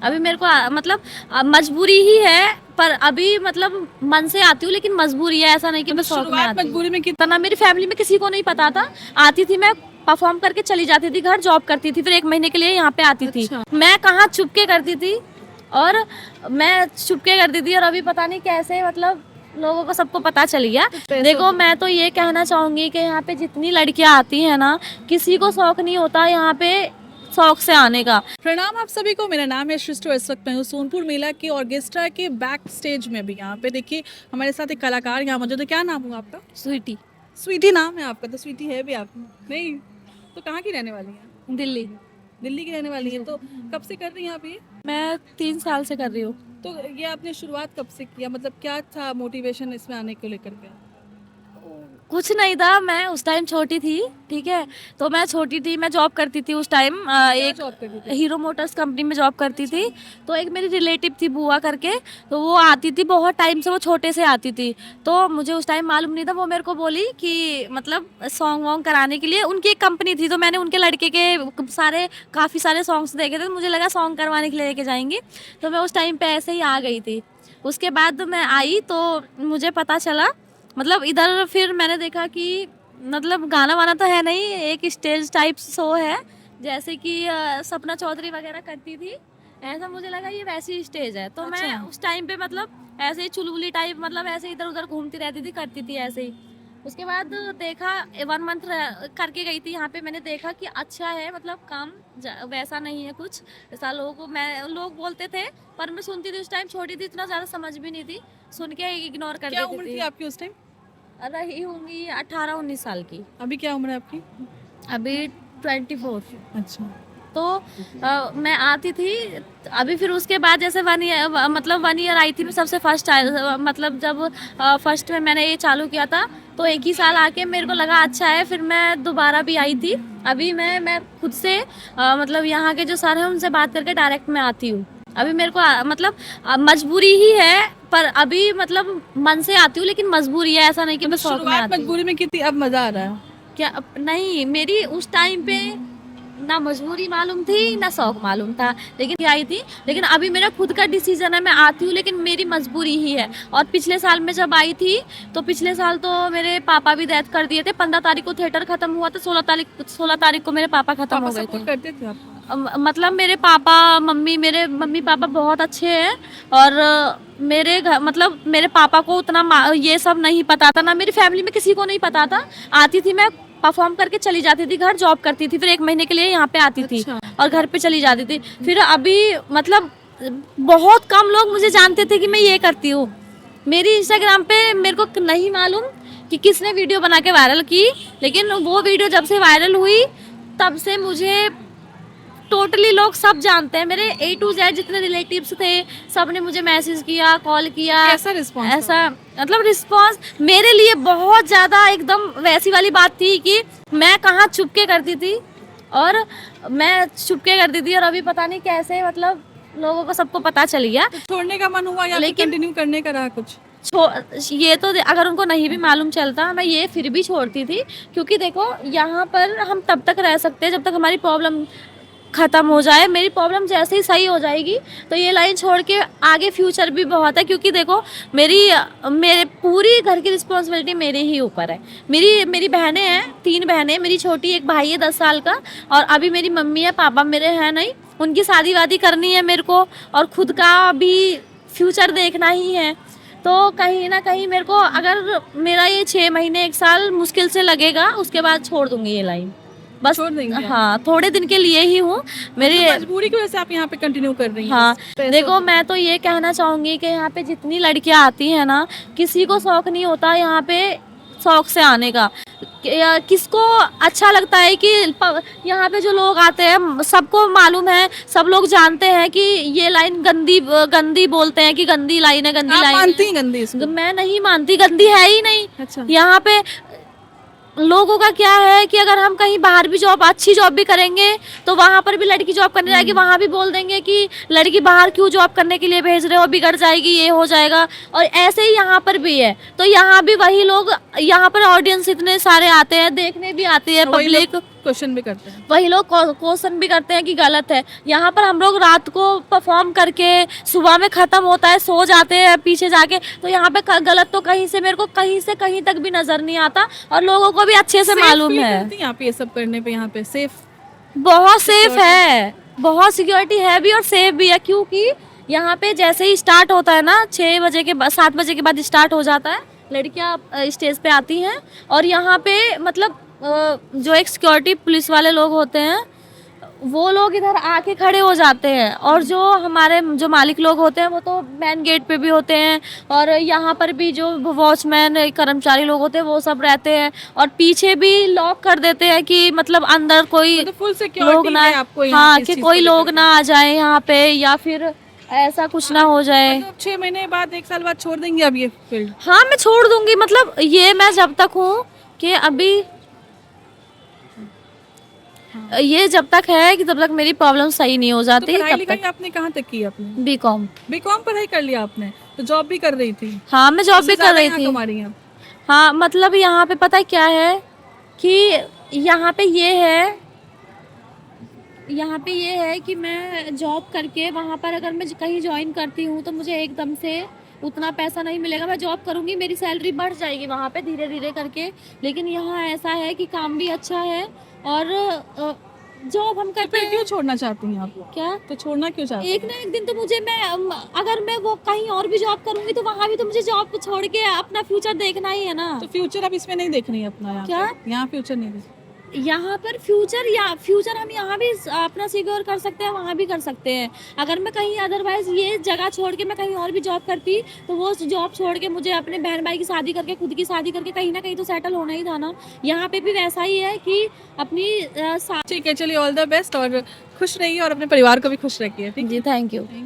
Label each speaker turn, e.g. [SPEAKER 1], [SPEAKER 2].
[SPEAKER 1] अभी मेरे को मतलब मजबूरी ही है, पर अभी मतलब मन से आती हूँ, लेकिन मजबूरी है, ऐसा नहीं कि मैं शौक में
[SPEAKER 2] शुरुआत
[SPEAKER 1] आती हूँ।
[SPEAKER 2] मजबूरी में की।
[SPEAKER 1] ना मेरी फैमिली में किसी को नहीं पता था। आती थी मैं, परफॉर्म करके चली जाती थी घर, जॉब करती थी, फिर 1 महीने के लिए यहाँ पे आती थी।
[SPEAKER 2] अच्छा।
[SPEAKER 1] मैं कहाँ चुपके करती थी, और मैं चुपके करती थी, और अभी पता नहीं कैसे मतलब लोगों को सबको पता चल गया। देखो मैं तो ये कहना चाहूंगी कि यहाँ पे जितनी लड़कियां आती हैं ना, किसी को शौक नहीं होता यहाँ पे शौक से आने का।
[SPEAKER 2] प्रणाम आप सभी को, मेरा नाम है सृष्टि। इस वक्त मैं हूँ सोनपुर मेला के ऑर्केस्ट्रा के बैक स्टेज में भी। यहाँ पे देखिए हमारे साथ एक कलाकार यहाँ मौजूद है। क्या नाम हुआ आपका?
[SPEAKER 1] स्वीटी।
[SPEAKER 2] स्वीटी नाम है आपका? तो स्वीटी है भी आप नहीं? तो कहाँ की रहने वाली हैं?
[SPEAKER 1] दिल्ली।
[SPEAKER 2] दिल्ली की रहने वाली है। तो कब से कर रही हैं आप ये?
[SPEAKER 1] मैं 3 साल से कर रही हूँ।
[SPEAKER 2] तो ये आपने शुरुआत कब से किया, मतलब क्या था मोटिवेशन इसमें आने को लेकर के?
[SPEAKER 1] कुछ नहीं था, मैं उस टाइम छोटी थी, ठीक है, तो मैं छोटी थी, मैं जॉब करती थी उस टाइम, एक
[SPEAKER 2] जॉब करती थी?
[SPEAKER 1] हीरो मोटर्स कंपनी में जॉब करती थी। तो एक मेरी रिलेटिव थी बुआ करके, तो वो आती थी बहुत टाइम से, वो छोटे से आती थी। तो मुझे उस टाइम मालूम नहीं था, वो मेरे को बोली कि मतलब सॉन्ग वॉन्ग कराने के लिए, उनकी एक कंपनी थी, तो मैंने उनके लड़के के काफ़ी सारे सॉन्ग्स देखे थे, तो मुझे लगा सॉन्ग करवाने के लिए लेके जाएंगे। तो मैं उस टाइम पे ऐसे ही आ गई थी। उसके बाद मैं आई तो मुझे पता चला, मतलब इधर फिर मैंने देखा कि मतलब गाना वाना तो है नहीं, एक स्टेज टाइप शो है, जैसे कि सपना चौधरी वगैरह करती थी, ऐसा मुझे लगा ये वैसी स्टेज है। तो मैं
[SPEAKER 2] अच्छा।
[SPEAKER 1] उस टाइम पे मतलब ऐसे ही चुलबुली टाइप, मतलब ऐसे इधर उधर घूमती रहती थी, करती थी ऐसे ही। उसके बाद देखा 1 मंथ करके गई थी यहाँ पे, मैंने देखा कि अच्छा है, मतलब काम वैसा नहीं है कुछ ऐसा। लोग बोलते थे, पर मैं सुनती थी, उस टाइम छोटी थी, इतना ज़्यादा समझ भी नहीं थी, सुन के इग्नोर कर
[SPEAKER 2] क्या
[SPEAKER 1] देती
[SPEAKER 2] उम्र
[SPEAKER 1] थी।
[SPEAKER 2] थी आपकी उस टाइम?
[SPEAKER 1] रही होंगी 18-19 साल की।
[SPEAKER 2] अभी क्या उम्र है आपकी?
[SPEAKER 1] अभी 24।
[SPEAKER 2] अच्छा।
[SPEAKER 1] तो मैं आती थी। अभी फिर उसके बाद जैसे 1 ईयर आई थी मैं, सबसे फर्स्ट मतलब जब फर्स्ट में मैंने ये चालू किया था, तो 1 ही साल आके मेरे को लगा अच्छा है, फिर मैं दोबारा भी आई थी। अभी मैं खुद से मतलब यहाँ के जो सर हैं उनसे बात करके डायरेक्ट मैं आती हूँ। अभी मेरे को मतलब मजबूरी ही है, पर अभी मतलब मन से आती हूँ, लेकिन मजबूरी है, ऐसा नहीं कि मैं शौक में
[SPEAKER 2] शुरुआत
[SPEAKER 1] आती हूँ।
[SPEAKER 2] मजबूरी में की थी, अब मजा आ रहा है?
[SPEAKER 1] क्या नहीं, मेरी उस टाइम पे ना मजबूरी मालूम थी ना शौक मालूम था, लेकिन आई थी। लेकिन अभी मेरा खुद का डिसीजन है, मैं आती हूँ, लेकिन मेरी मजबूरी ही है। और पिछले साल में जब आई थी, तो पिछले साल तो मेरे पापा भी डेथ कर दिए थे। 15 तारीख को थिएटर खत्म हुआ था, 16 तारीख को मेरे पापा खत्म
[SPEAKER 2] पापा
[SPEAKER 1] हो गए
[SPEAKER 2] सपोर्ट
[SPEAKER 1] थे।
[SPEAKER 2] करते थे आपको?
[SPEAKER 1] मतलब मेरे मम्मी पापा बहुत अच्छे हैं, और मेरे घर मतलब मेरे पापा को उतना ये सब नहीं पता था, ना मेरी फैमिली में किसी को नहीं पता था। आती थी मैं, परफॉर्म करके चली जाती थी घर, जॉब करती थी, फिर 1 महीने के लिए यहाँ पे आती थी,
[SPEAKER 2] अच्छा।
[SPEAKER 1] और घर पे चली जाती थी। फिर अभी मतलब बहुत कम लोग मुझे जानते थे कि मैं ये करती हूँ। मेरी इंस्टाग्राम पे मेरे को नहीं मालूम कि किसने वीडियो बना के वायरल की, लेकिन वो वीडियो जब से वायरल हुई, तब से मुझे टोटली लोग सब जानते हैं। मेरे A to Z जितने रिलेटिव्स थे, सब ने मुझे मैसेज किया, कॉल किया।
[SPEAKER 2] कैसा रिस्पॉन्स?
[SPEAKER 1] ऐसा मतलब रिस्पॉन्स मेरे लिए बहुत ज़्यादा एकदम वैसी वाली बात थी कि मैं कहाँ चुपके करती थी, और अभी पता नहीं कैसे मतलब लोगों को सबको पता चल गया।
[SPEAKER 2] तो छोड़ने का मन हुआ या
[SPEAKER 1] लेकिन
[SPEAKER 2] कंटिन्यू करने का रहा कुछ?
[SPEAKER 1] ये तो अगर उनको नहीं भी मालूम चलता, मैं ये फिर भी छोड़ती थी, क्योंकि देखो यहाँ पर हम तब तक रह सकते हैं जब तक हमारी प्रॉब्लम ख़त्म हो जाए। मेरी प्रॉब्लम जैसे ही सही हो जाएगी, तो ये लाइन छोड़ के आगे फ्यूचर भी बहुत है, क्योंकि देखो मेरे पूरी घर की रिस्पॉन्सिबिलिटी मेरे ही ऊपर है। मेरी बहनें हैं, 3 बहनें, मेरी छोटी एक भाई है 10 साल का, और अभी मेरी मम्मी है, पापा मेरे हैं नहीं, उनकी शादी वादी करनी है मेरे को, और खुद का भी फ्यूचर देखना ही है। तो कहीं ना कहीं मेरे को, अगर मेरा ये 6 महीने 1 साल मुश्किल से लगेगा, उसके बाद छोड़ दूंगी ये लाइन, बस।
[SPEAKER 2] छोड़ देंगे?
[SPEAKER 1] हाँ, थोड़े दिन के लिए ही हूँ मेरी।
[SPEAKER 2] तो मजबूरी की वजह से आप यहाँ पे कंटिन्यू कर रही हैं?
[SPEAKER 1] हाँ,
[SPEAKER 2] पैसों
[SPEAKER 1] देखो
[SPEAKER 2] की?
[SPEAKER 1] मैं तो ये कहना चाहूँगी कि यहाँ पे जितनी लड़कियाँ आती हैं ना, किसी को शौक नहीं होता यहाँ पे शौक से आने का। किसको अच्छा लगता है कि यहाँ पे जो लोग आते हैं, सबको मालूम है, सब लोग जानते हैं कि ये लाइन गंदी बोलते हैं कि गंदी लाइन है, गंदी
[SPEAKER 2] आप
[SPEAKER 1] लाइन
[SPEAKER 2] मानती
[SPEAKER 1] है।
[SPEAKER 2] हैं गंदी इसको?
[SPEAKER 1] मैं नहीं मानती, गंदी है ही नहीं।
[SPEAKER 2] अच्छा।
[SPEAKER 1] यहाँ पे लोगों का क्या है कि अगर हम कहीं बाहर भी अच्छी जॉब भी करेंगे, तो वहाँ पर भी लड़की जॉब करने जाएगी, वहाँ भी बोल देंगे कि लड़की बाहर क्यों जॉब करने के लिए भेज रहे हो, बिगड़ जाएगी, ये हो जाएगा। और ऐसे ही यहाँ पर भी है, तो यहाँ भी वही लोग, यहाँ पर ऑडियंस इतने सारे आते हैं, देखने भी आती है
[SPEAKER 2] वही लोग
[SPEAKER 1] पब्लिक।
[SPEAKER 2] क्वेश्चन भी करते हैं।
[SPEAKER 1] वही लोग क्वेश्चन भी करते हैं कि गलत है। यहाँ पर हम लोग रात को परफॉर्म करके सुबह में ख़त्म होता है, सो जाते हैं पीछे जाके, तो यहाँ पे गलत तो कहीं से मेरे को कहीं से कहीं तक भी नज़र नहीं आता और लोगों को भी अच्छे से
[SPEAKER 2] Safe
[SPEAKER 1] मालूम
[SPEAKER 2] feel
[SPEAKER 1] है।
[SPEAKER 2] करती हैं आप ये सब करने पे यहाँ पे सेफ?
[SPEAKER 1] बहुत सेफ है, बहुत सिक्योरिटी है भी और सेफ भी है, क्योंकि यहाँ पे जैसे ही स्टार्ट होता है ना 6 बजे के बाद 7 बजे के बाद स्टार्ट हो जाता है, लड़कियाँ स्टेज पे आती हैं और यहाँ पे मतलब जो एक सिक्योरिटी पुलिस वाले लोग होते हैं वो लोग इधर आके खड़े हो जाते हैं और जो हमारे जो मालिक लोग होते हैं वो तो मेन गेट पे भी होते हैं और यहाँ पर भी जो वॉचमैन कर्मचारी लोग होते हैं वो सब रहते हैं और पीछे भी लॉक कर देते हैं कि मतलब अंदर कोई
[SPEAKER 2] मतलब फुल
[SPEAKER 1] लोग
[SPEAKER 2] सिक्योरिटी
[SPEAKER 1] ना,
[SPEAKER 2] है आपको यहाँ
[SPEAKER 1] हाँ
[SPEAKER 2] पे इस
[SPEAKER 1] कि
[SPEAKER 2] चीज़
[SPEAKER 1] कोई
[SPEAKER 2] को
[SPEAKER 1] लोग
[SPEAKER 2] लेकर?
[SPEAKER 1] ना आ जाए यहाँ पे या फिर ऐसा कुछ ना हो जाए।
[SPEAKER 2] मतलब 6 महीने बाद 1 साल बाद छोड़ देंगे अब ये फील्ड?
[SPEAKER 1] हाँ मैं छोड़ दूंगी, मतलब ये मैं जब तक हूँ कि अभी ये जब तक है कि तब तक मेरी प्रॉब्लम सही नहीं हो
[SPEAKER 2] तो
[SPEAKER 1] जाती
[SPEAKER 2] पढ़ाई
[SPEAKER 1] तब
[SPEAKER 2] लिखाई
[SPEAKER 1] तक।
[SPEAKER 2] आपने कहाँ तक की आपने?
[SPEAKER 1] बीकॉम।
[SPEAKER 2] बीकॉम पढ़ाई कर लिया आपने, तो जॉब भी कर रही थी?
[SPEAKER 1] हाँ मैं जॉब भी
[SPEAKER 2] उससे
[SPEAKER 1] कर
[SPEAKER 2] ज़्यादा
[SPEAKER 1] रही
[SPEAKER 2] यहाँ
[SPEAKER 1] थी।
[SPEAKER 2] कमा रही हैं आप?
[SPEAKER 1] हाँ मतलब यहाँ पे पता है क्या है कि यहाँ पे ये है कि मैं जॉब करके वहाँ पर अगर मैं कहीं ज्वाइन करती हूँ तो मुझे एकदम से उतना पैसा नहीं मिलेगा। मैं जॉब करूँगी, मेरी सैलरी बढ़ जाएगी वहाँ पे धीरे धीरे करके, लेकिन यहाँ ऐसा है कि काम भी अच्छा है और जॉब हम
[SPEAKER 2] तो
[SPEAKER 1] करते
[SPEAKER 2] फिर क्यों
[SPEAKER 1] हैं।
[SPEAKER 2] छोड़ना चाहती हैं आप?
[SPEAKER 1] क्या
[SPEAKER 2] तो छोड़ना क्यों चाहती हैं?
[SPEAKER 1] एक ना एक दिन तो मुझे अगर मैं वो कहीं और भी जॉब करूँगी तो वहाँ भी तो मुझे जॉब को छोड़ के अपना फ्यूचर देखना ही है ना।
[SPEAKER 2] तो फ्यूचर आप इसमें नहीं देख रही हैं अपना यहाँ
[SPEAKER 1] क्या?
[SPEAKER 2] पे? यहाँ फ्यूचर नहीं देख
[SPEAKER 1] यहाँ पर फ्यूचर हम यहाँ भी अपना सिक्योर कर सकते हैं, वहाँ भी कर सकते हैं। अगर मैं कहीं अदरवाइज ये जगह छोड़ के मैं कहीं और भी जॉब करती तो वो जॉब छोड़ के मुझे अपने बहन भाई की शादी करके खुद की शादी करके कहीं ना कहीं तो सेटल होना ही था ना। यहाँ पे भी वैसा ही है कि अपनी
[SPEAKER 2] ठीक है, चलिए ऑल द बेस्ट और खुश रहिए और अपने परिवार को भी खुश रखिए। ठीक है?
[SPEAKER 1] जी थैंक यू।